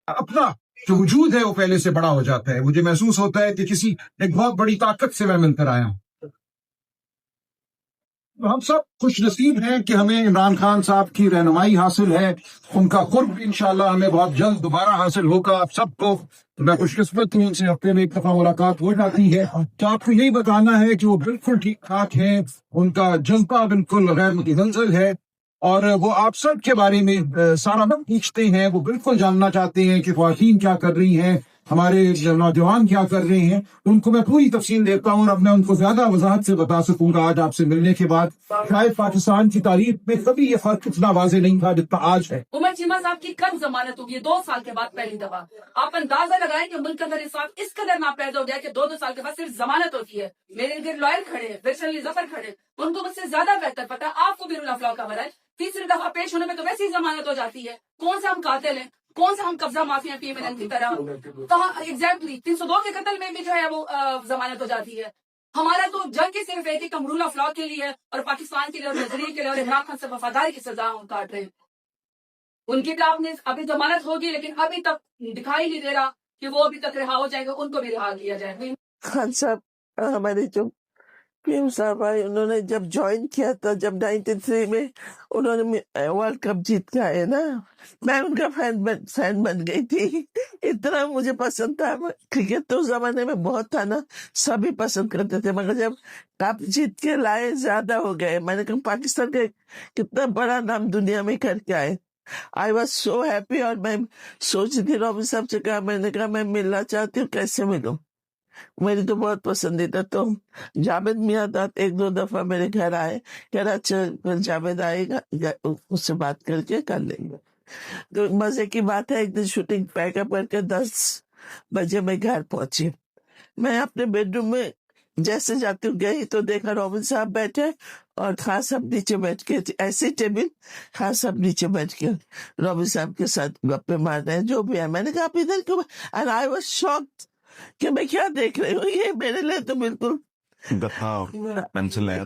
अपना जो वजूद है वो पहले से बड़ा हो जाता है. मुझे महसूस होता है कि किसी एक बहुत बड़ी ताकत से मैं मिलकर आया हूँ. हम सब खुश नसीब हैं कि हमें इमरान खान साहब की रहनुमाई हासिल है. उनका कुर्ब इंशाल्लाह हमें बहुत जल्द दोबारा हासिल होगा. आप सबको मैं खुशकिस्मत हूँ, उनसे हफ्ते में एक दफा मुलाकात हो जाती है. तो आपको यही बताना है कि वो बिल्कुल ठीक ठाक है, उनका जज्बा बिल्कुल गैर मुतज़लज़ल है, और वो आप सब के बारे में सारा वक्त पूछते हैं. वो बिल्कुल जानना चाहते हैं कि ख्वातीन क्या कर रही हैं, हमारे नौजवान क्या कर रहे हैं. उनको मैं पूरी तफसील देता हूँ, और अब मैं उनको ज्यादा वजाहत से बता सकूंगा आज आपसे मिलने के बाद. शायद पाकिस्तान की तारीख में कभी ये फर्क इतना वाज़ेह नहीं था जितना आज है. उमर चीमा साहब की कब जमानत होगी? 2 साल के बाद पहली दफा. आप अंदाजा लगाएं कि मुल्क के अंदर इंसाफ इस कदर नापैद हो गया कि 2 साल के बाद सिर्फ जमानत होती है. मेरे इर्द लॉयर खड़े, फिर अली जफर खड़े, उनको मुझसे ज्यादा बेहतर पता. आपको भी रुला का है, तीसरी दफा पेश होने में तो वैसे ही जमानत हो जाती है. कौन सा हम कातिल हैं, कौन सा हम कब्जा माफिया पीएमएन की तरह. तो एग्जैक्टली 302 के कत्ल में भी जो है वो जमानत हो जाती है. हमारा तो जंग की सिर्फ एक ही रूल ऑफ लॉ के लिए और पाकिस्तान के लिए और नजरिए के लिए और इमरान खान से वफादारी की सजा हम काट रहे हैं. उनकी भी आपने अभी जमानत होगी, लेकिन अभी तक दिखाई नहीं दे रहा कि वो अभी तक रिहा हो जाएगा. उनको भी रिहा किया जाएगा. खान साहब हमारे जो पीएम साहब आए, उन्होंने जब ज्वाइन किया था, जब 93 में उन्होंने वर्ल्ड कप जीत के आए ना, मैं उनका फैन बन गई थी. इतना मुझे पसंद था. क्रिकेट तो उस जमाने में बहुत था ना, सभी पसंद करते थे, मगर जब कप जीत के लाए ज्यादा हो गए. मैंने कहा पाकिस्तान का कितना बड़ा नाम दुनिया में करके आए. I was so happy. और मैं सोच रही थी रॉबिन साहब से कहा, मैंने कहा मैं मिलना चाहती हूँ, कैसे मिलूं. मेरी तो बहुत पसंदीदा. तो जावेद मियादाद 1-2 दफा मेरे घर आए, कह रहा चल जावेद आएगा, उससे बात करके कर लेंगे. तो मजे की बात है, एक दिन शूटिंग पैकअप करके 10 बजे मैं घर पहुंची. मैं अपने बेडरूम में जैसे जाती हूँ गई तो देखा रॉबिन साहब बैठे और खान साहब नीचे बैठ के, ऐसी टेबल, खान साहब नीचे बैठ के रॉबिन साहब के साथ गप्पे मार रहे हैं, जो भी है. मैंने कहा आप इधर क्यों? एंड आई वाज शॉक्ड कि मैं क्या देख रही हूँ. ये मेरे लिए तो बिल्कुल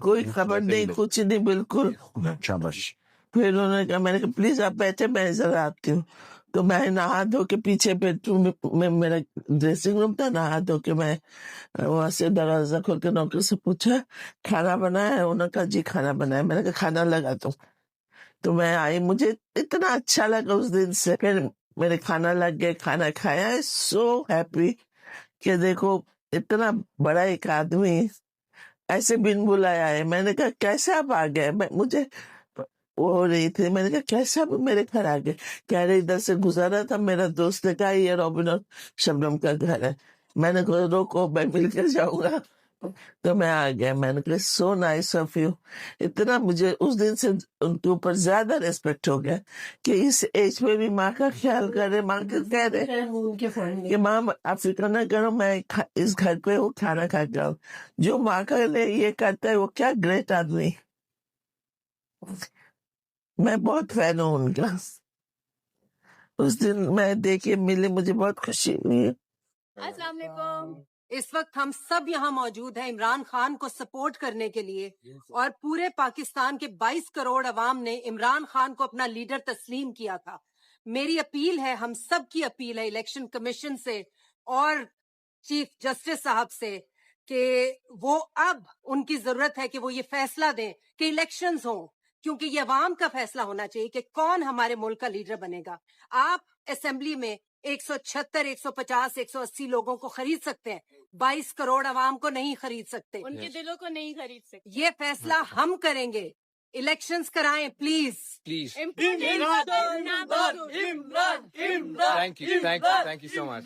कोई खबर नहीं, कुछ नहीं, बिल्कुल. फिर उन्होंने कहा, मैंने कहा प्लीज आप बैठे, मैं जरा आती हूँ. तो मैं नहा धो के पीछे बेडरूम में मेरा ड्रेसिंग रूम था, नहा धो के मैं वहां से दरवाजा खोल के नौकर से पूछा खाना बनाया है? उन्होंने कहा जी खाना बनाया. मैंने कहा खाना लगा दो. तो मैं आई, मुझे इतना अच्छा लगा उस दिन से. फिर मेरे खाना लग गए, खाना खाया. सो हैप्पी कि देखो इतना बड़ा एक आदमी ऐसे बिन बुलाया है. मैंने कहा कैसे आप आ गए? मुझे वो हो रही थी. मैंने कहा कैसे आप मेरे घर आ गए? कह रहे इधर से गुजारा था, मेरा दोस्त ने कहा ये रॉबिन और शबनम का घर है. मैंने कहा रोको, मैं मिलकर जाऊंगा. तो मैं आ गया. मैंने कहा सो नाइस ऑफ यू. इतना मुझे उस दिन से उनके ऊपर ज्यादा रेस्पेक्ट हो गया कि इस एज में भी माँ का ख्याल करे. माँ के कह रहे कि माँ आप फिक्र न करो, मैं इस घर पे वो खाना खा के आऊँ. जो माँ का लिए ये करता है वो क्या ग्रेट आदमी. मैं बहुत फैन हूँ उनका. उस दिन मैं देखे मिले, मुझे बहुत खुशी हुई. अस्सलाम वालेकुम. इस वक्त हम सब यहाँ मौजूद हैं इमरान खान को सपोर्ट करने के लिए, और पूरे पाकिस्तान के 22 करोड़ अवाम ने इमरान खान को अपना लीडर तस्लीम किया था. मेरी अपील है, हम सब की अपील है इलेक्शन कमीशन से और चीफ जस्टिस साहब से कि वो अब उनकी जरूरत है कि वो ये फैसला दें कि इलेक्शंस हों, क्योंकि ये अवाम का फैसला होना चाहिए कि कौन हमारे मुल्क का लीडर बनेगा. आप असेंबली में 176, 150, 180 लोगों को खरीद सकते हैं, 22 करोड़ अवाम को नहीं खरीद सकते. उनके दिलों को नहीं खरीद सकते. ये फैसला हम करेंगे. इलेक्शंस कराएं please. Imran, Thank you so much.